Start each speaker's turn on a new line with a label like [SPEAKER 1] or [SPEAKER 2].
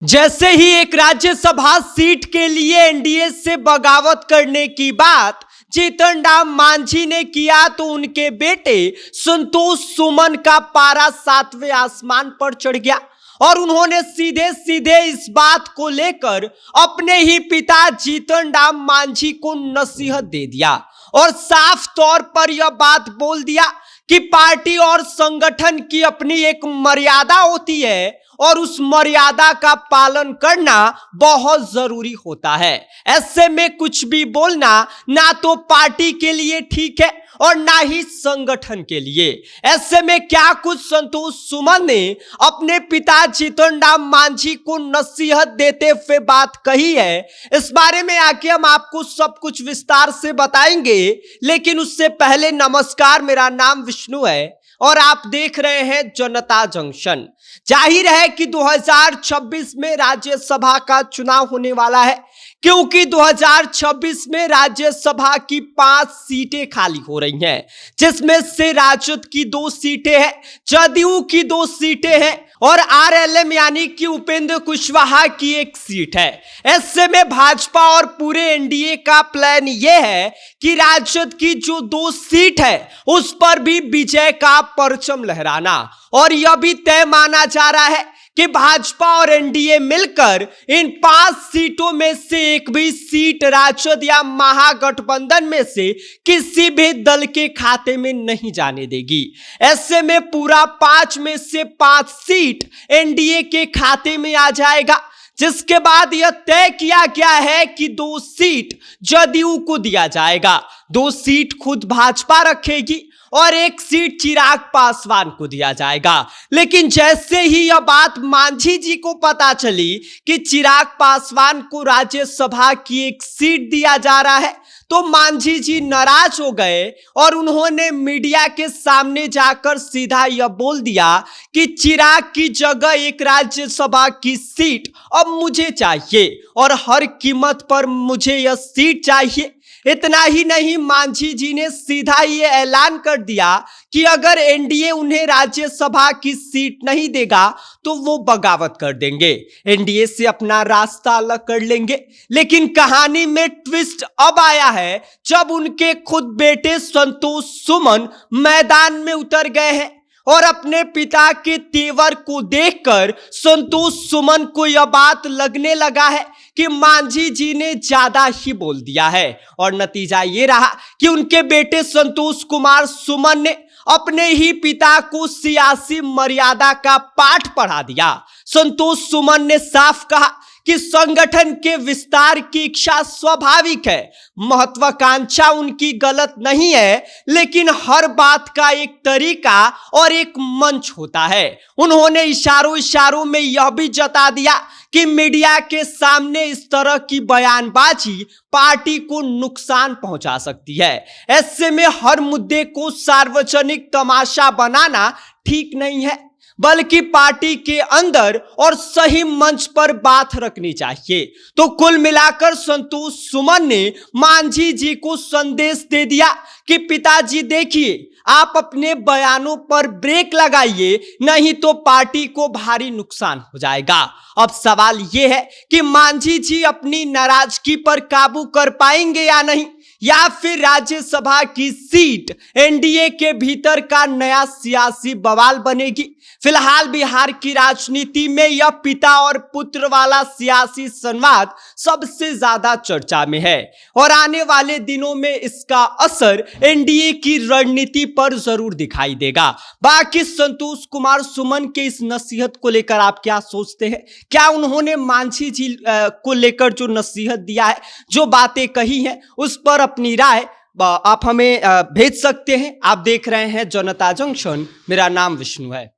[SPEAKER 1] जैसे ही एक राज्यसभा सीट के लिए एनडीए से बगावत करने की बात जीतन राम मांझी ने किया तो उनके बेटे संतोष सुमन का पारा 7वें आसमान पर चढ़ गया और उन्होंने सीधे सीधे इस बात को लेकर अपने ही पिता जीतन राम मांझी को नसीहत दे दिया और साफ तौर पर यह बात बोल दिया कि पार्टी और संगठन की अपनी एक मर्यादा होती है और उस मर्यादा का पालन करना बहुत जरूरी होता है। ऐसे में कुछ भी बोलना ना तो पार्टी के लिए ठीक है और ना ही संगठन के लिए। ऐसे में क्या कुछ संतोष सुमन ने अपने पिता जीतन राम मांझी को नसीहत देते हुए बात कही है, इस बारे में आके हम आपको सब कुछ विस्तार से बताएंगे। लेकिन उससे पहले नमस्कार, मेरा नाम विष्णु है और आप देख रहे हैं जनता जंक्शन। जाहिर है कि 2026 में राज्यसभा का चुनाव होने वाला है, क्योंकि 2026 में राज्यसभा की 5 सीटें खाली हो रही हैं, जिसमें से राजद की 2 सीटें हैं, जदयू की 2 सीटें हैं और आरएलएम यानी कि उपेंद्र कुशवाहा की 1 सीट है। ऐसे में भाजपा और पूरे एनडीए का प्लान यह है कि राजद की जो 2 सीट है उस पर भी विजय का परचम लहराना, और यह भी तय माना जा रहा है कि भाजपा और एनडीए मिलकर इन 5 सीटों में से एक भी सीट राजद या महागठबंधन में से किसी भी दल के खाते में नहीं जाने देगी। ऐसे में पूरा 5 में से 5 सीट एनडीए के खाते में आ जाएगा, जिसके बाद यह तय किया गया है कि 2 सीट जदयू को दिया जाएगा, 2 सीट खुद भाजपा रखेगी और 1 सीट चिराग पासवान को दिया जाएगा। लेकिन जैसे ही यह बात मांझी जी को पता चली कि चिराग पासवान को राज्यसभा की 1 सीट दिया जा रहा है, तो मांझी जी नाराज हो गए और उन्होंने मीडिया के सामने जाकर सीधा यह बोल दिया कि चिराग की जगह 1 राज्यसभा की सीट अब मुझे चाहिए और हर कीमत पर मुझे यह सीट चाहिए। इतना ही नहीं, मांझी जी ने सीधा ये ऐलान कर दिया कि अगर एनडीए उन्हें राज्यसभा की सीट नहीं देगा तो वो बगावत कर देंगे, एनडीए से अपना रास्ता अलग कर लेंगे। लेकिन कहानी में ट्विस्ट अब आया है जब उनके खुद बेटे संतोष सुमन मैदान में उतर गए हैं और अपने पिता के तेवर को देखकर संतोष सुमन को यह बात लगने लगा है कि मांझी जी ने ज्यादा ही बोल दिया है, और नतीजा ये रहा कि उनके बेटे संतोष कुमार सुमन ने अपने ही पिता को सियासी मर्यादा का पाठ पढ़ा दिया। संतोष सुमन ने साफ कहा कि संगठन के विस्तार की इच्छा स्वाभाविक है, महत्वाकांक्षा उनकी गलत नहीं है, लेकिन हर बात का एक तरीका और एक मंच होता है। उन्होंने इशारों में यह भी जता दिया कि मीडिया के सामने इस तरह की बयानबाजी पार्टी को नुकसान पहुंचा सकती है। ऐसे में हर मुद्दे को सार्वजनिक तमाशा बनाना ठीक नहीं है, बल्कि पार्टी के अंदर और सही मंच पर बात रखनी चाहिए। तो कुल मिलाकर संतोष सुमन ने मांझी जी को संदेश दे दिया कि पिताजी देखिए, आप अपने बयानों पर ब्रेक लगाइए, नहीं तो पार्टी को भारी नुकसान हो जाएगा। अब सवाल यह है कि मांझी जी अपनी नाराजगी पर काबू कर पाएंगे या नहीं, या फिर राज्यसभा की सीट एनडीए के भीतर का नया सियासी बवाल बनेगी। फिलहाल बिहार की राजनीति में यह पिता और पुत्र वाला सियासी संवाद सबसे ज्यादा चर्चा में है और आने वाले दिनों में इसका असर एनडीए की रणनीति पर जरूर दिखाई देगा। बाकी संतोष कुमार सुमन के इस नसीहत को लेकर आप क्या सोचते हैं? क्या उन्होंने मांझी जी को लेकर जो नसीहत दिया है, जो बातें कही हैं, उस पर अपनी राय आप हमें भेज सकते हैं। आप देख रहे हैं जनता जंक्शन, मेरा नाम विष्णु है।